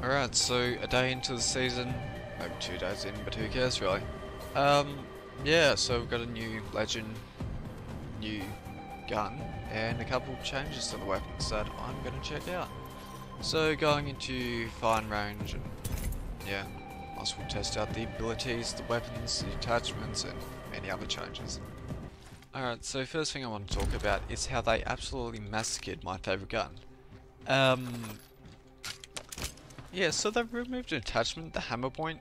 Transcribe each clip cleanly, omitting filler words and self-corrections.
Alright, so a day into the season, maybe 2 days in, but who cares really? Yeah, so we've got a new legend, new gun, and a couple changes to the weapons that I'm going to check out. So going into fine range, and yeah, might as well test out the abilities, the weapons, the attachments, and many other changes. Alright, so first thing I want to talk about is how they absolutely massacred my favourite gun. Yeah, so they've removed an attachment, the hammer point,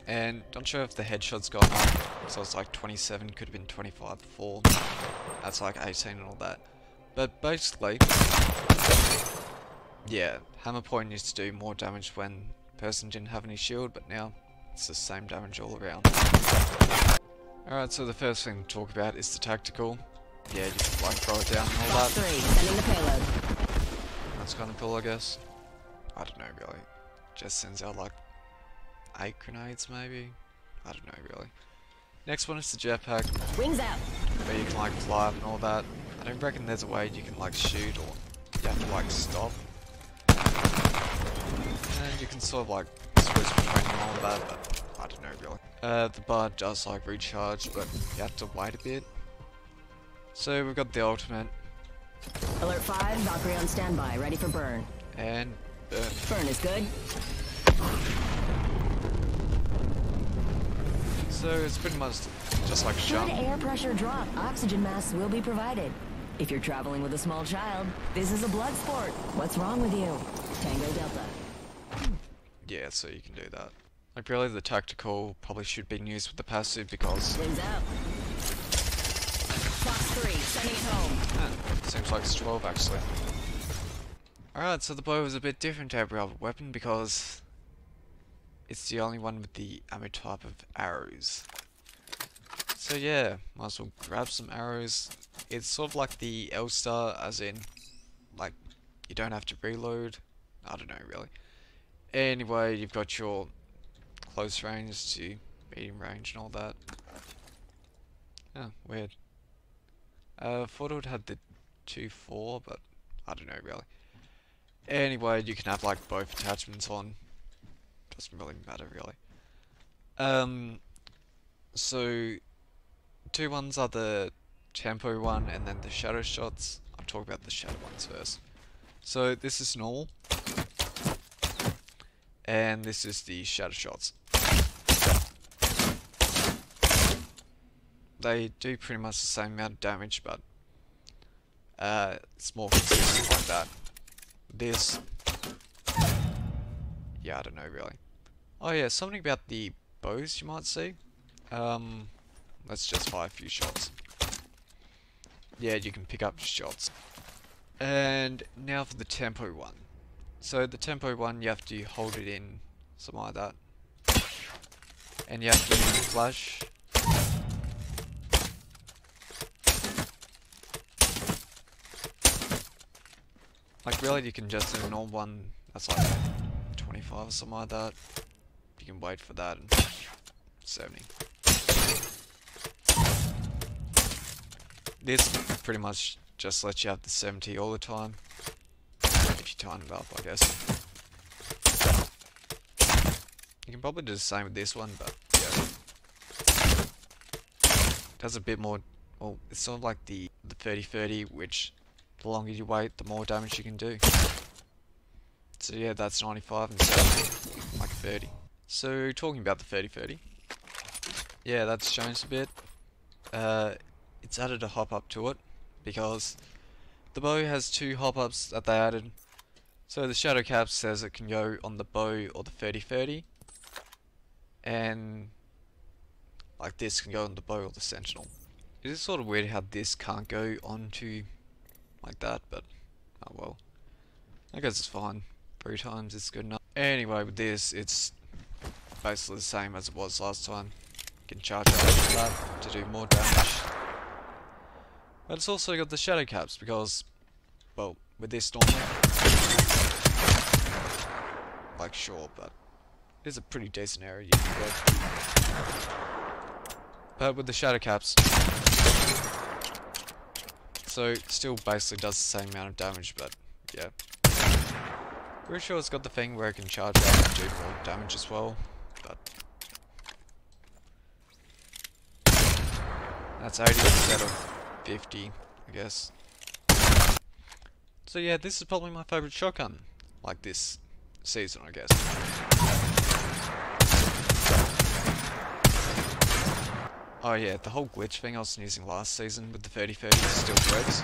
and not sure if the headshot's gone up, so it's like 27, could have been 25 before, that's like 18 and all that. But basically, yeah, hammer point used to do more damage when the person didn't have any shield, but now it's the same damage all around. Alright, so the first thing to talk about is the tactical. Yeah, you can like throw it down and all that. Sending the payload. That's kind of cool, I guess. I don't know really. Just sends out like 8 grenades maybe? I don't know really. Next one is the jetpack. Wings out. Where you can like fly up and all that. I don't reckon there's a way you can like shoot or you have to like stop. And you can sort of like switch between all of that, but I don't know really. The bar does like recharge, but you have to wait a bit. So we've got the ultimate. Alert 5, Valkyrie on standby, ready for burn. And burn. Burn is good. So it's pretty much just like a Should jump. air pressure drop, oxygen masks will be provided. If you're traveling with a small child, this is a blood sport. What's wrong with you? Tango Delta. Yeah, so you can do that. Like really the tactical probably should be used with the passive because Wings out. Fox 3, sending it home. seems like it's 12 actually. Alright, so the bow is a bit different to every other weapon because it's the only one with the ammo type of arrows. So yeah, might as well grab some arrows. It's sort of like the L-Star, as in, like, you don't have to reload. I don't know really. Anyway, you've got your close range to medium range and all that. Oh, weird. Thought it would have the 2.4, but I don't know really. Anyway, you can have like both attachments on. Doesn't really matter really. So two ones are the tempo one and then the shadow shots. I'll talk about the shadow ones first. So this is normal. And this is the shadow shots. They do pretty much the same amount of damage, but it's more consistent like that. This, yeah, I don't know really. Oh yeah, something about the bows you might see. Let's just fire a few shots. Yeah, you can pick up shots. And now for the tempo one. So the tempo one, you have to hold it in, something like that. And you have to use the flash. Like really, you can just do a normal one that's like 25 or something like that. You can wait for that and 70. This pretty much just lets you have the 70 all the time. If you time it up, I guess. You can probably do the same with this one, but yeah. It does a bit more, well, it's sort of like the 30-30, which the longer you wait, the more damage you can do. So yeah, that's 95 instead of like 30. So talking about the 30-30, yeah, that's changed a bit. It's added a hop up to it because the bow has 2 hop ups that they added. So the shadow cap says it can go on the bow or the 30-30, and like this can go on the bow or the sentinel. It is sort of weird how this can't go onto like that, but oh well. I guess it's fine. 3 times is good enough. Anyway, with this, it's basically the same as it was last time. You can charge up with that to do more damage. But it's also got the shadow caps because, well, with this normally, like sure, but it is a pretty decent area you can go. But with the shadow caps, so it still basically does the same amount of damage, but yeah. Pretty sure it's got the thing where it can charge up and do more damage as well, but that's 80 instead of 50, I guess. So yeah, this is probably my favourite shotgun, like this season, I guess. Oh yeah, the whole glitch thing I was using last season with the 30-30 still works.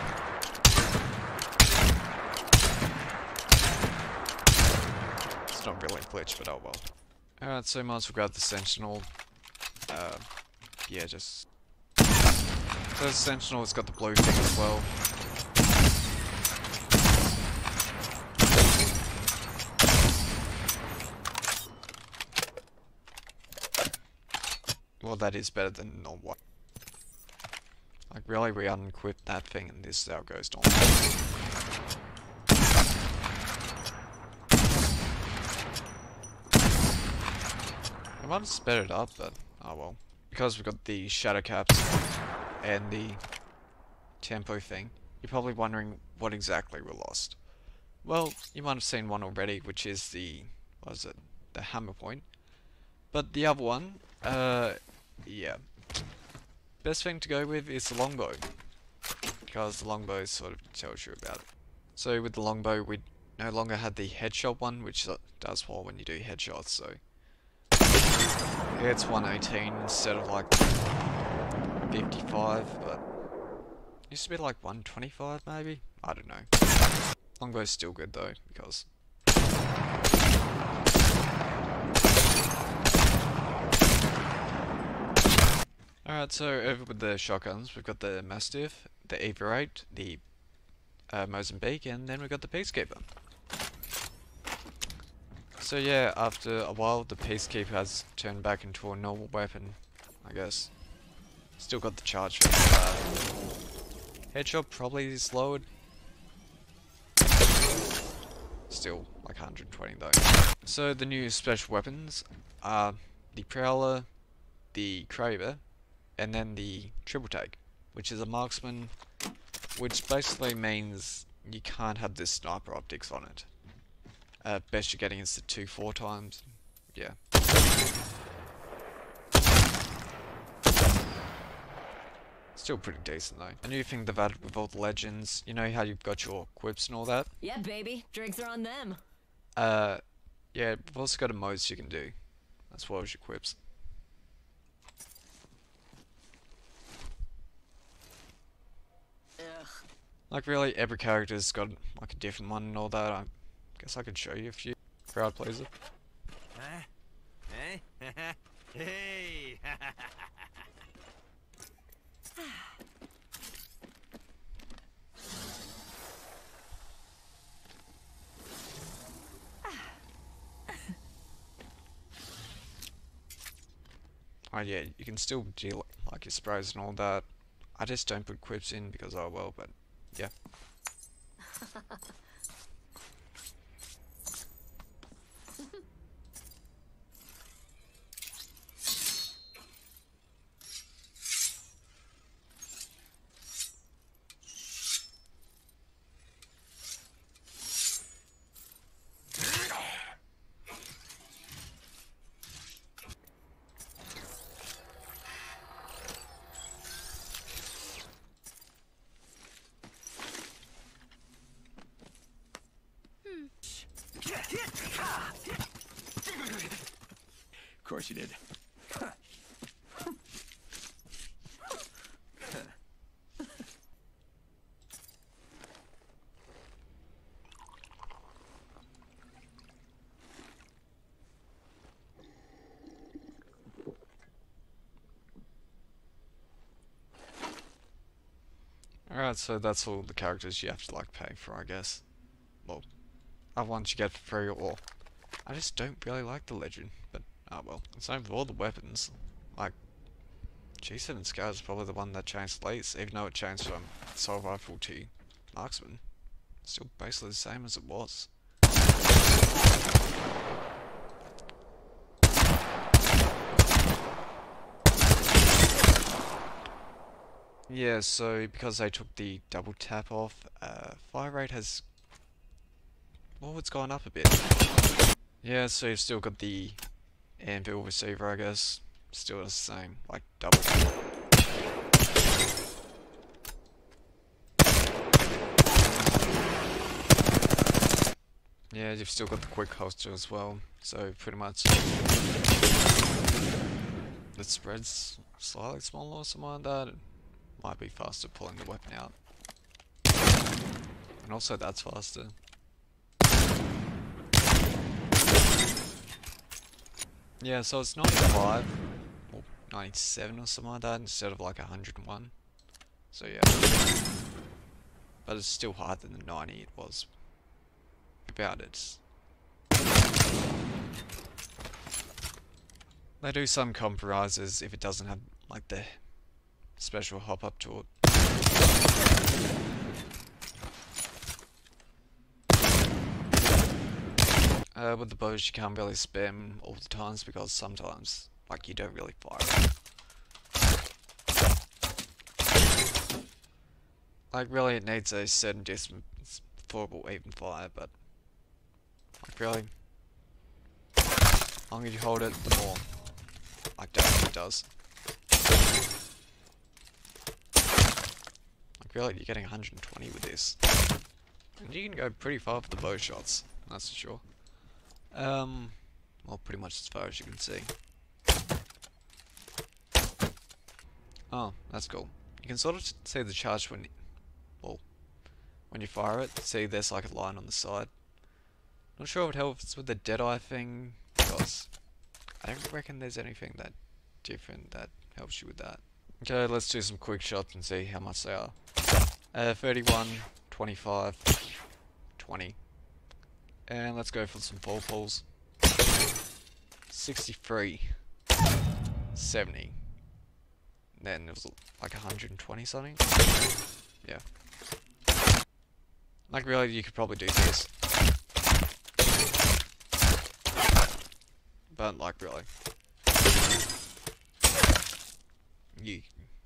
It's not really a glitch, but oh well. Alright, so might as well grab the Sentinel. Yeah, just... So the Sentinel's got the blue thing as well. Well, that is better than not white. Like, really, we unequip that thing and this is how it goes on. I might have sped it up, but oh well. Because we've got the shadow caps and the tempo thing, you're probably wondering what exactly we lost. Well, you might have seen one already, which is the, what is it, the hammer point. But the other one, yeah. Best thing to go with is the longbow, because the longbow sort of tells you about it. So with the longbow, we no longer had the headshot one, which does well when you do headshots, so yeah, it's 118 instead of like 55, but it used to be like 125 maybe? I don't know. Longbow's still good though, because alright, so over with the shotguns, we've got the Mastiff, the Everate, the Mozambique, and then we've got the Peacekeeper. So yeah, after a while, the Peacekeeper has turned back into a normal weapon, I guess. Still got the charge for headshot probably is lowered. Still like 120 though. So the new special weapons are the Prowler, the Craver, and then the Triple Take, which is a marksman, which basically means you can't have this sniper optics on it. Best you're getting is the 2-4 times. Yeah. Still pretty decent though. A new thing they've added with all the legends, you know how you've got your quips and all that? Yeah, baby. Drinks are on them. Yeah, we've also got emotes you can do, as well as your quips. Ugh. Like really, every character's got like a different one and all that. I guess I could show you a few. Crowd pleaser. Huh? Hey? Hey! Oh yeah, you can still do like your sprays and all that. I just don't put quips in because oh well, but yeah. Of course you did. Alright, so that's all the characters you have to like pay for, I guess. Well, other ones you get for free, or I just don't really like the legend, but oh well. And same with all the weapons. Like G7 Scar is probably the one that changed the least, even though it changed from assault rifle to marksman. Still basically the same as it was. Yeah, so because they took the double tap off, fire rate has Oh, it's gone up a bit. Yeah, so you've still got the anvil receiver, I guess. Still the same, like double. Yeah, you've still got the quick holster as well, so pretty much the spread's slightly smaller or something like that. It might be faster pulling the weapon out. And also that's faster. Yeah, so it's 95 or 97 or something like that instead of like 101. So yeah. But it's still higher than the 90 it was about it. They do some compromises if it doesn't have like the special hop up to it. With the bows you can't really spam all the times because sometimes like you don't really fire it. Like really it needs a certain distance before it will even fire, but like really the longer you hold it the more like damage it does. Like really you're getting 120 with this. And you can go pretty far with the bow shots, that's for sure. Well, pretty much as far as you can see. Oh, that's cool. You can sort of see the charge when, well, when you fire it. See, there's like a line on the side. Not sure if it helps with the Deadeye thing, because I don't reckon there's anything that different that helps you with that. Okay, let's do some quick shots and see how much they are. 31, 25, 20. And let's go for some fall pulls. 63, 70. Then it was like 120 something. Yeah. Like really, you could probably do this. But like really, you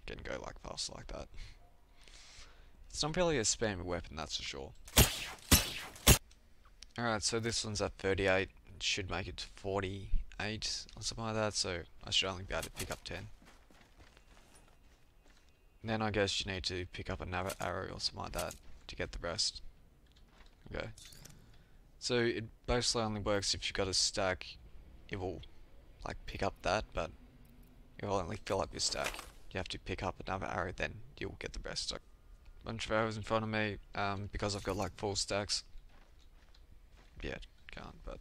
can go like fast like that. It's not really a spammy weapon, that's for sure. Alright, so this one's at 38, it should make it to 48 or something like that, so I should only be able to pick up 10. And then I guess you need to pick up another arrow or something like that to get the rest. Okay. So it basically only works if you've got a stack, it will like pick up that, but it will only fill up your stack. You have to pick up another arrow, then you'll get the rest. So, bunch of arrows in front of me, because I've got like 4 stacks. Yeah, can't, but...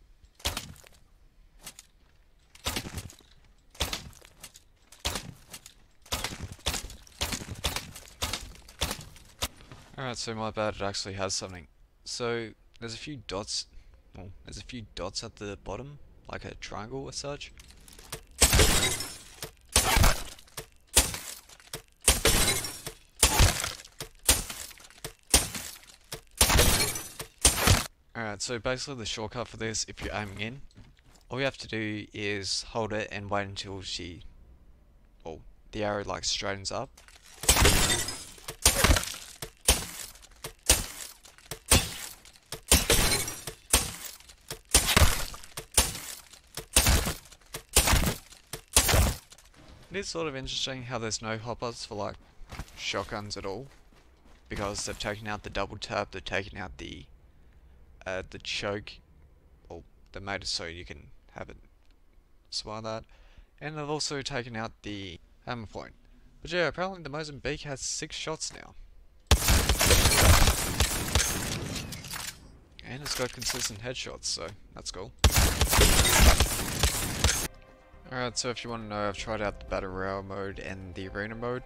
Alright, so my bad, it actually has something. So, there's a few dots, well, there's a few dots at the bottom, like a triangle or such. Alright, so basically the shortcut for this, if you're aiming in, all you have to do is hold it and wait until the arrow like straightens up. It is sort of interesting how there's no hop-ups for like shotguns at all, because they've taken out the double tap, they've taken out the choke, well, they made it so you can have it swire that, and they've also taken out the hammer point. But yeah, apparently the Mozambique has 6 shots now. And it's got consistent headshots, so that's cool. Alright, so if you want to know, I've tried out the Battle Royale mode and the Arena mode.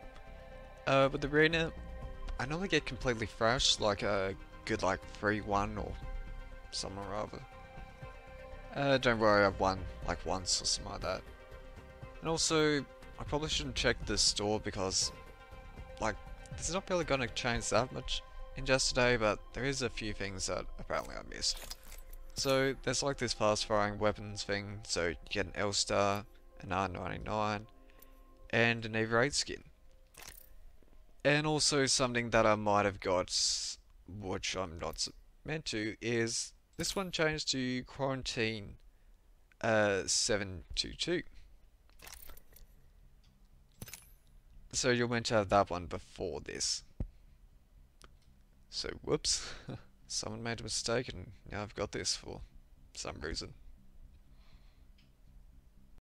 With the Arena, I normally get completely thrashed, like a good like 3-1 or something or other. Don't worry, I've won like once or something like that. And also, I probably shouldn't check the store because, like, this is not really going to change that much in just today, but there is a few things that apparently I missed. So, there's like this fast firing weapons thing, so you get an L-Star, an R99, and an Eva 8 skin. And also something that I might have got, which I'm not meant to, is This one changed to Quarantine 722. So you're meant to have that one before this. So whoops. Someone made a mistake and now I've got this for some reason.